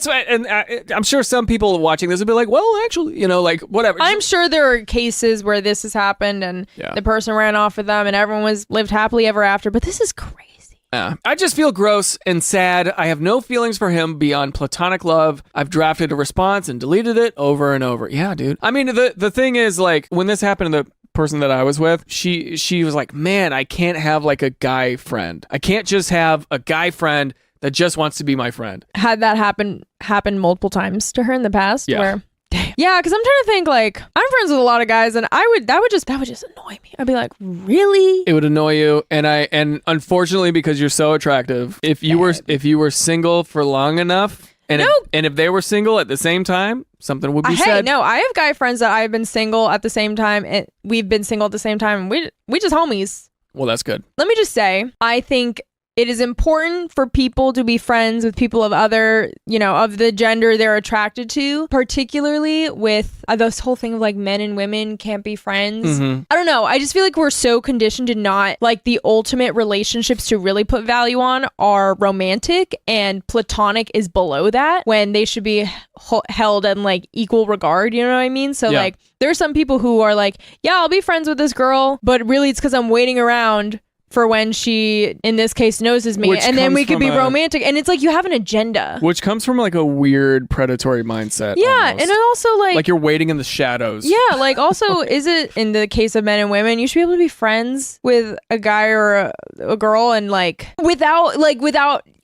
I'm sure some people watching this would be like, well, actually, like whatever. I'm sure there are cases where this has happened and the person ran off with them and everyone lived happily ever after. But this is crazy. Yeah. I just feel gross and sad. I have no feelings for him beyond platonic love. I've drafted a response and deleted it over and over. Yeah, dude. I mean, the thing is, like, when this happened to the person that I was with, she was like, man, I can't have like a guy friend. I can't just have a guy friend that just wants to be my friend. Had that happen multiple times to her in the past? Yeah. Where... Yeah, because I'm trying to think, like, I'm friends with a lot of guys, and that would just annoy me. I'd be like, really? It would annoy you, and unfortunately, because you're so attractive, if you were single for long enough, and if they were single at the same time, something would be said. Hey, no, I have guy friends that I've been single at the same time, and we've been single at the same time, and we just homies. Well, that's good. Let me just say, I think it is important for people to be friends with people of other, of the gender they're attracted to, particularly with this whole thing of like men and women can't be friends. Mm-hmm. I don't know. I just feel like we're so conditioned to not like the ultimate relationships to really put value on are romantic, and platonic is below that when they should be held in like equal regard. You know what I mean? So like there are some people who are like, yeah, I'll be friends with this girl, but really it's because I'm waiting around for when she, in this case, noses me, and then we could be romantic. And it's like you have an agenda. Which comes from like a weird predatory mindset. Yeah, almost. and it also like you're waiting in the shadows. Yeah, like also, is it in the case of men and women, you should be able to be friends with a guy or a girl and without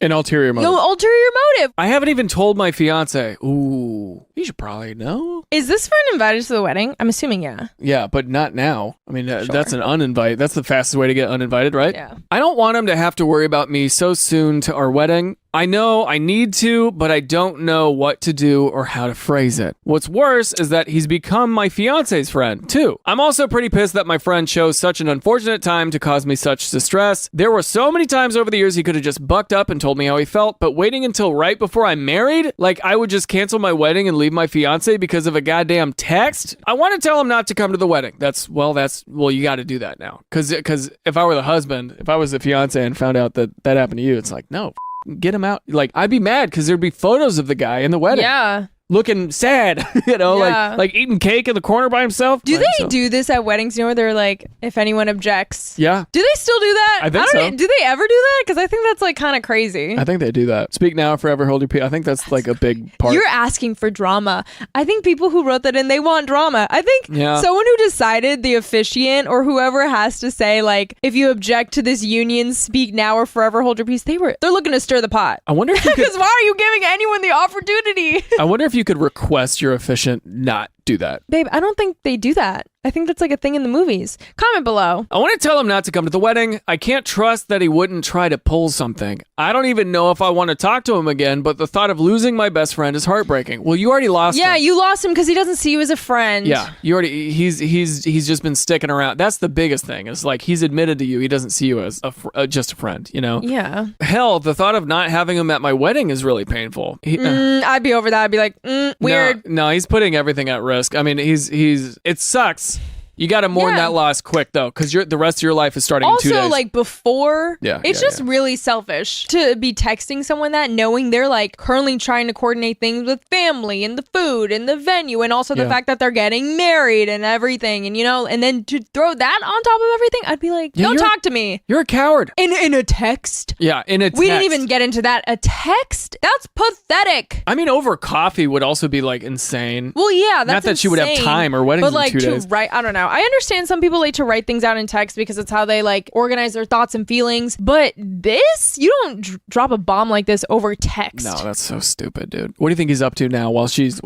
an ulterior motive. No ulterior motive. I haven't even told my fiance. Ooh, you should probably know. Is this friend invited to the wedding? I'm assuming yeah. Yeah, but not now. I mean, that's an uninvite. That's the fastest way to get uninvited, right? Yeah. I don't want him to have to worry about me so soon to our wedding. I know I need to, but I don't know what to do or how to phrase it. What's worse is that he's become my fiance's friend, too. I'm also pretty pissed that my friend chose such an unfortunate time to cause me such distress. There were so many times over the years he could have just bucked up and told me how he felt, but waiting until right before I'm married, like I would just cancel my wedding and leave my fiance because of a goddamn text? I want to tell him not to come to the wedding. Well, you got to do that now. Because if I were the husband, if I was the fiance and found out that happened to you, it's like, no, get him out. Like, I'd be mad because there'd be photos of the guy in the wedding. Yeah. Looking sad, like eating cake in the corner by himself. Do they do this at weddings, where they're like, if anyone objects? Yeah. Do they still do that? I think so. Do they ever do that? Because I think that's like kind of crazy. I think they do that. Speak now, forever hold your peace. I think that's like a big part. You're asking for drama. I think people who wrote that in, they want drama. I think someone who decided, the officiant or whoever has to say, like, if you object to this union, speak now or forever hold your peace. They're looking to stir the pot. I wonder if you could... Because why are you giving anyone the opportunity? I wonder if you could request your officiant not do that. Babe, I don't think they do that. I think that's like a thing in the movies. Comment below. I want to tell him not to come to the wedding. I can't trust that he wouldn't try to pull something. I don't even know if I want to talk to him again, but the thought of losing my best friend is heartbreaking. Well, you already lost him. Yeah, you lost him because he doesn't see you as a friend. Yeah, he's just been sticking around. That's the biggest thing. It's like he's admitted to you he doesn't see you as just a friend, Yeah. Hell, the thought of not having him at my wedding is really painful. I'd be over that. I'd be like, weird. No, he's putting everything at risk. I mean, it sucks. You got to mourn that loss quick though, because the rest of your life is starting in 2 days. Also, like before, it's just really selfish to be texting someone that, knowing they're like currently trying to coordinate things with family and the food and the venue, and also the fact that they're getting married and everything, and and then to throw that on top of everything, I'd be like, don't talk to me. You're a coward. In a text? Yeah, in a text. We didn't even get into that. A text? That's pathetic. I mean, over coffee would also be like insane. Well, yeah, that's not that she would have time or weddings but like in 2 days. To write, I don't know. I understand some people like to write things out in text because it's how they like organize their thoughts and feelings. But this, you don't drop a bomb like this over text. No, that's so stupid, dude. What do you think he's up to now while she's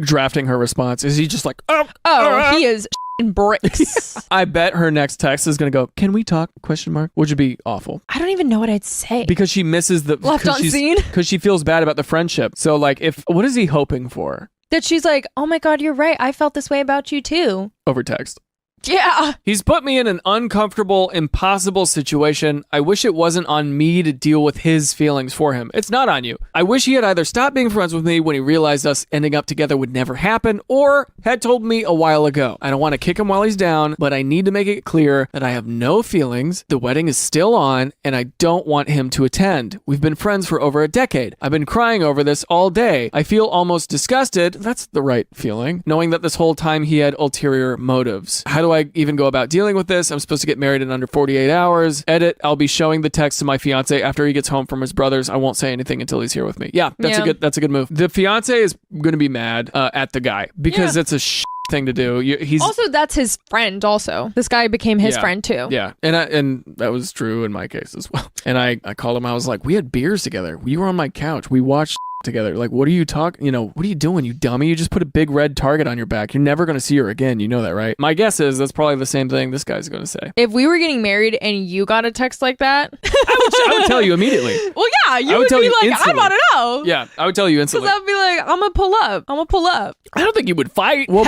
drafting her response? Is he just like, he is in bricks. I bet her next text is gonna go, "Can we talk?" ? Which would be awful. I don't even know what I'd say because she misses the left on scene because she feels bad about the friendship. So like, what is he hoping for? That she's like, "Oh my God, you're right. I felt this way about you too." Over text. Yeah. He's put me in an uncomfortable, impossible situation. I wish it wasn't on me to deal with his feelings for him. It's not on you. I wish he had either stopped being friends with me when he realized us ending up together would never happen, or had told me a while ago. I don't want to kick him while he's down, but I need to make it clear that I have no feelings. The wedding is still on, and I don't want him to attend. We've been friends for over a decade. I've been crying over this all day. I feel almost disgusted. That's the right feeling. Knowing that this whole time he had ulterior motives. How do I even go about dealing with this? I'm supposed to get married in under 48 hours. Edit, I'll be showing the text to my fiance after he gets home from his brother's. I won't say anything until he's here with me. Yeah, that's a good move. The fiance is going to be mad at the guy because it's a thing to do. He's also, that's his friend also. This guy became his friend too. Yeah, and that was true in my case as well. And I called him. I was like, we had beers together. We were on my couch. We watched together. Like, what are you talking? What are you doing, you dummy? You just put a big red target on your back. You're never going to see her again. You know that, right? My guess is that's probably the same thing this guy's going to say. If we were getting married and you got a text like that, I would tell you immediately. Well, yeah, you would be like, instantly. I want to know. Yeah, I would tell you instantly. Because I'd be like, I'm going to pull up. I don't think you would fight. Well,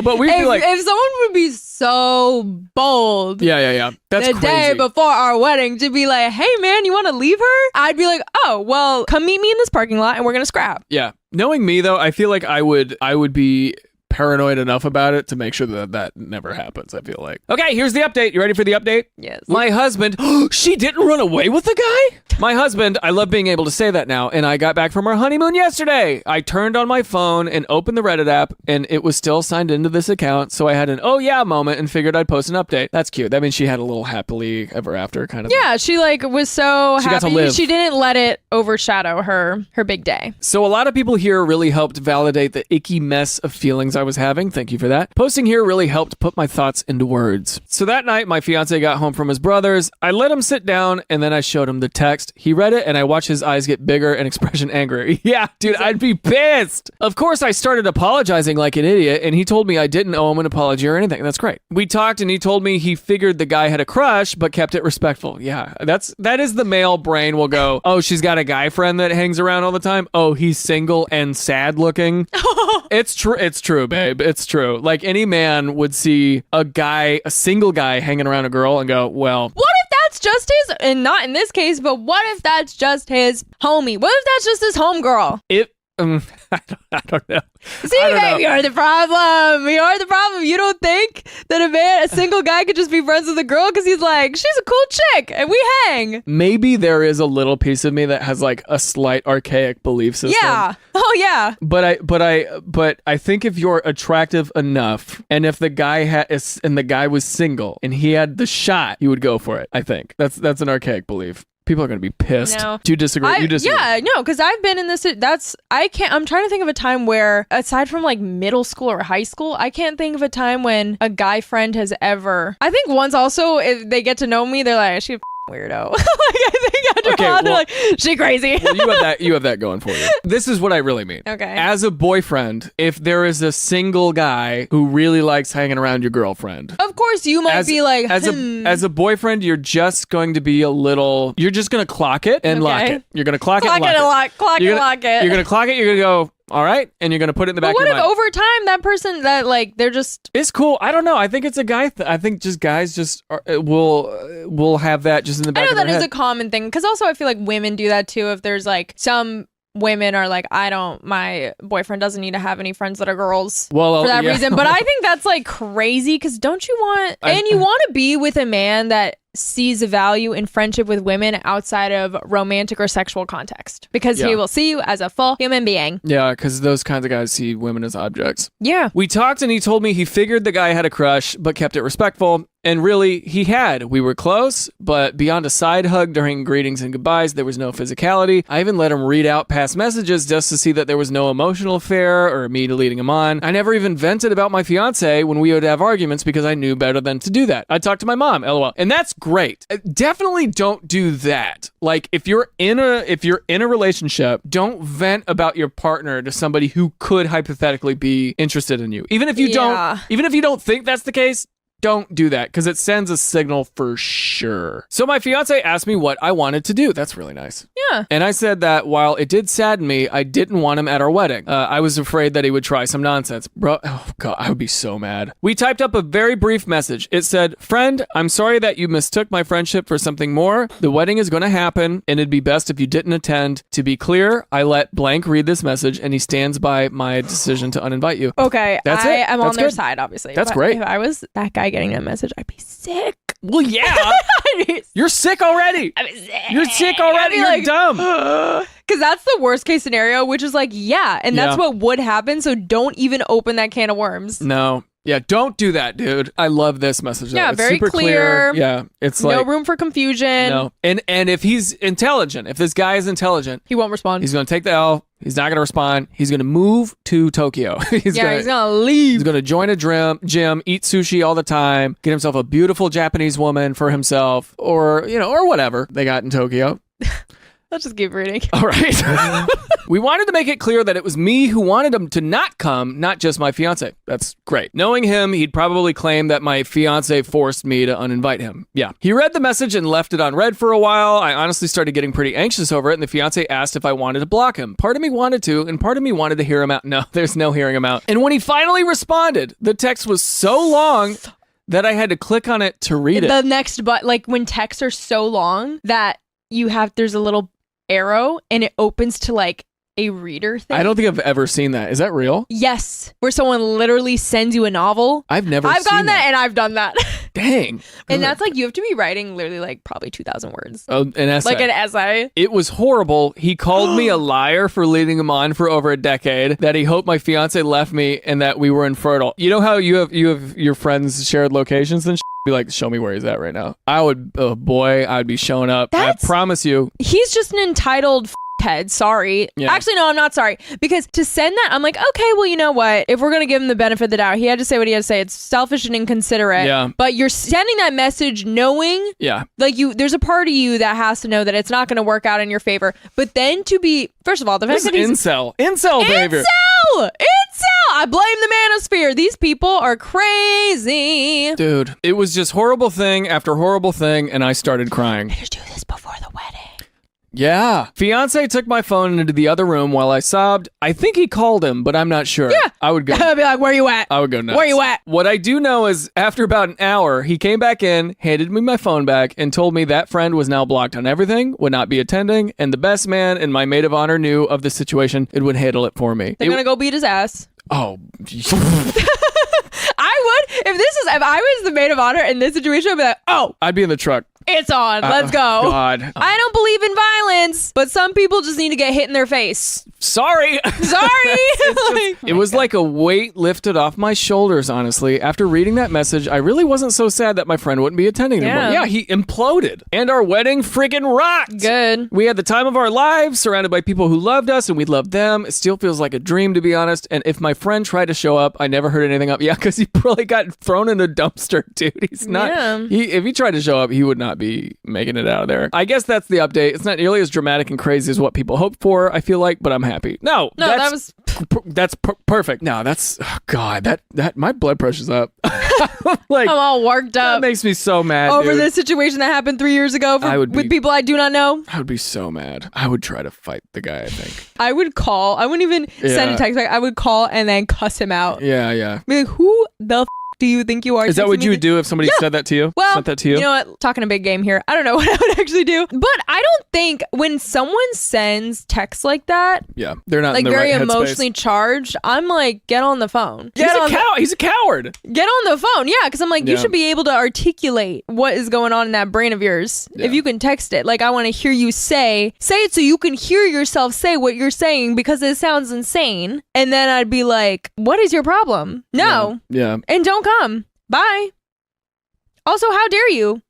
but we'd be like, if someone would be so bold. Yeah. That's the crazy. Day before our wedding to be like, hey man, you want to leave her? I'd be like, oh, well, come meet me in this parking lot and we're going to scrap. Yeah. Knowing me though, I feel like I would be paranoid enough about it to make sure that never happens, I feel like. Okay, here's the update. You ready for the update? Yes. My husband, she didn't run away with the guy? My husband, I love being able to say that now, and I got back from our honeymoon yesterday. I turned on my phone and opened the Reddit app, and it was still signed into this account, so I had an oh yeah moment and figured I'd post an update. That's cute. That means she had a little happily ever after kind of thing. She like was so happy. Got to live. She didn't let it overshadow her big day. So a lot of people here really helped validate the icky mess of feelings I was having. Thank you for that. Posting here really helped put my thoughts into words. So that night, my fiance got home from his brother's. I let him sit down, and then I showed him the text. He read it, and I watched his eyes get bigger and expression angry. Yeah, dude, I'd be pissed. Of course, I started apologizing like an idiot, and he told me I didn't owe him an apology or anything. That's great. We talked, and he told me he figured the guy had a crush, but kept it respectful. Yeah, that is the male brain will go, oh, she's got a guy friend that hangs around all the time. Oh, he's single and sad looking. It's true, babe. It's true. Like any man would see a single guy hanging around a girl and go, well, what if that's just his, and not in this case, but what if that's just his homie? What if that's just his homegirl? I don't know. See, babe, you're the problem. You're the problem. You don't think that a single guy could just be friends with a girl because he's like, she's a cool chick and we hang. Maybe there is a little piece of me that has like a slight archaic belief system. Yeah. Oh yeah. But I think if you're attractive enough, and if the guy the guy was single and he had the shot, you would go for it. I think that's an archaic belief. People are going to be pissed. No. Do you disagree? You disagree? Yeah, no, because I've been in this. I'm trying to think of a time where, aside from like middle school or high school, I can't think of a time when a guy friend has ever. I think once also, if they get to know me, they're like, she a weirdo. Like, I think after a while, they're like, she crazy. Well, you have that going for you. This is what I really mean. Okay. As a boyfriend, if there is a single guy who really likes hanging around your girlfriend, of course you might be like, as a boyfriend, you're just going to be you're just going to clock it and lock it. You're going to clock it and lock it. You're going to clock it. You're going to go, all right, and you're going to put it in the back of your mind. But what if over time that person that like they're just... It's cool. I don't know. I think it's a guy I think just guys just will have that just in the back of their head. I know that is a common thing, because also I feel like women do that too. If there's like some women are like, my boyfriend doesn't need to have any friends that are girls Well, for that yeah. reason. But I think that's like crazy because don't you want, and you want to be with a man that sees a value in friendship with women outside of romantic or sexual context because he will see you as a full human being. Yeah, because those kinds of guys see women as objects. Yeah. We talked and he told me he figured the guy had a crush, but kept it respectful. And really, he had. We were close, but beyond a side hug during greetings and goodbyes, there was no physicality. I even let him read out past messages just to see that there was no emotional affair or me leading him on. I never even vented about my fiance when we would have arguments because I knew better than to do that. I'd talk to my mom, lol. And that's great. Definitely don't do that. Like, if you're in a relationship, don't vent about your partner to somebody who could hypothetically be interested in you. Even if you don't think that's the case, don't do that because it sends a signal for sure. So my fiance asked me what I wanted to do. That's really nice. Yeah. And I said that while it did sadden me, I didn't want him at our wedding. I was afraid that he would try some nonsense. Bro, oh God, I would be so mad. We typed up a very brief message. It said, "Friend, I'm sorry that you mistook my friendship for something more. The wedding is going to happen and it'd be best if you didn't attend. To be clear, I let blank read this message and he stands by my decision to uninvite you." Okay. That's I it. am That's on their good. side, obviously. That's But great. If I was that guy getting that message, I'd be sick. Well, yeah. You're sick already. You're sick already. You're like, dumb. Because that's the worst case scenario, which is like, and that's what would happen. So don't even open that can of worms. No. Yeah, don't do that, dude. I love this message. Yeah, it's very super clear. Yeah, it's No like room for confusion. no. And if he's intelligent, if this guy is intelligent, He won't respond. he's going to take the L. He's not going to respond. He's going to move to Tokyo. he's he's gonna leave. He's going to join a gym, eat sushi all the time, get himself a beautiful Japanese woman for himself, or whatever they got in Tokyo. Let's just keep reading. All right. We wanted to make it clear that it was me who wanted him to not come, not just my fiance. That's great. Knowing him, he'd probably claim that my fiance forced me to uninvite him. Yeah. He read the message and left it unread for a while. I honestly started getting pretty anxious over it, and the fiance asked if I wanted to block him. Part of me wanted to, and part of me wanted to hear him out. No, there's no hearing him out. And when he finally responded, the text was so long that I had to click on it to read it. The next like when texts are so long that there's a little arrow and it opens to like a reader thing. I don't think I've ever seen that. Is that real? Yes. Where someone literally sends you a novel. I've never I've seen gotten that and I've done that. Dang. And that's like, you have to be writing literally like probably 2,000 words. Oh, an essay. Like an essay. It was horrible. He called me a liar for leading him on for over a decade, that he hoped my fiance left me and that we were infertile. You know how you have your friends shared locations and be like, show me where he's at right now. I'd be showing up. I promise you. He's just an entitled head. Sorry. Yeah. Actually, no, I'm not sorry. Because to send that, I'm like, okay, well, you know what? If we're going to give him the benefit of the doubt, he had to say what he had to say. It's selfish and inconsiderate. Yeah. But you're sending that message knowing, like there's a part of you that has to know that it's not going to work out in your favor. But then to be, first of all, the fact This that is incel behavior. Incel! I blame the manosphere. These people are crazy. Dude, it was just horrible thing after horrible thing, and I started crying. Better do this before the wedding. Yeah. Fiance took my phone into the other room while I sobbed. I think he called him, but I'm not sure. Yeah. I would go. I'd be like, where you at? I would go nuts. Where you at? What I do know is after about an hour, he came back in, handed me my phone back, and told me that friend was now blocked on everything, would not be attending, and the best man and my maid of honor knew of the situation and would handle it for me. They're going to go beat his ass. Oh. I would. If I was the maid of honor in this situation, I'd be like, oh. I'd be in the truck. It's on. Let's go. God. I don't believe in violence, but some people just need to get hit in their face. Sorry. It was like a weight lifted off my shoulders, honestly. After reading that message, I really wasn't so sad that my friend wouldn't be attending anymore. Yeah, he imploded. And our wedding friggin' rocked. Good. We had the time of our lives, surrounded by people who loved us, and we loved them. It still feels like a dream, to be honest. And if my friend tried to show up, I never heard anything up. Yeah, because he probably got thrown in a dumpster, dude. He's not. Yeah. If he tried to show up, he would not be making it out of there. I guess that's the update. It's not nearly as dramatic and crazy as what people hoped for, I feel like, but I'm happy. That's perfect. No, that's God. That my blood pressure's up. Like, I'm all worked up. That makes me so mad over dude. this situation that happened 3 years ago with people I do not know. I would be so mad. I would try to fight the guy. I think I would call. I wouldn't even send a text back. I would call and then cuss him out. Yeah. Be like, who the do you think you are? Is that what you would do if somebody said that to you? Well, sent that to you? You know what? Talking a big game here. I don't know what I would actually do. But I don't think when someone sends texts like that, yeah, they're not like in the very right headspace. emotionally charged, I'm like, get on the phone. He's a coward. Get on the phone. Yeah, because I'm like, you should be able to articulate what is going on in that brain of yours. Yeah. If you can text it, like I want to hear you say it so you can hear yourself say what you're saying because it sounds insane. And then I'd be like, what is your problem? No. Yeah. And don't come. Bye. Also, how dare you?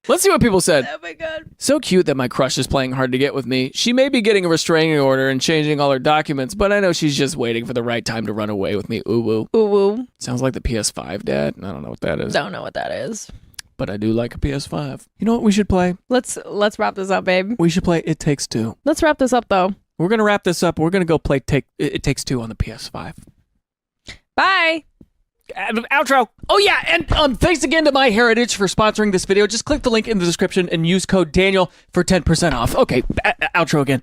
Let's see what people said. Oh my God. So cute that my crush is playing hard to get with me. She may be getting a restraining order and changing all her documents, but I know she's just waiting for the right time to run away with me. Ooh woo. Ooh woo. Sounds like the PS5, Dad. I don't know what that is. Don't know what that is. But I do like a PS5. You know what we should play? Let's wrap this up, babe. We should play It Takes Two. Let's wrap this up, though. We're going to wrap this up. We're going to go play It Takes Two on the PS5. Bye. Outro. Oh yeah, and thanks again to MyHeritage for sponsoring this video. Just click the link in the description and use code Daniel for 10% off. Okay, outro again.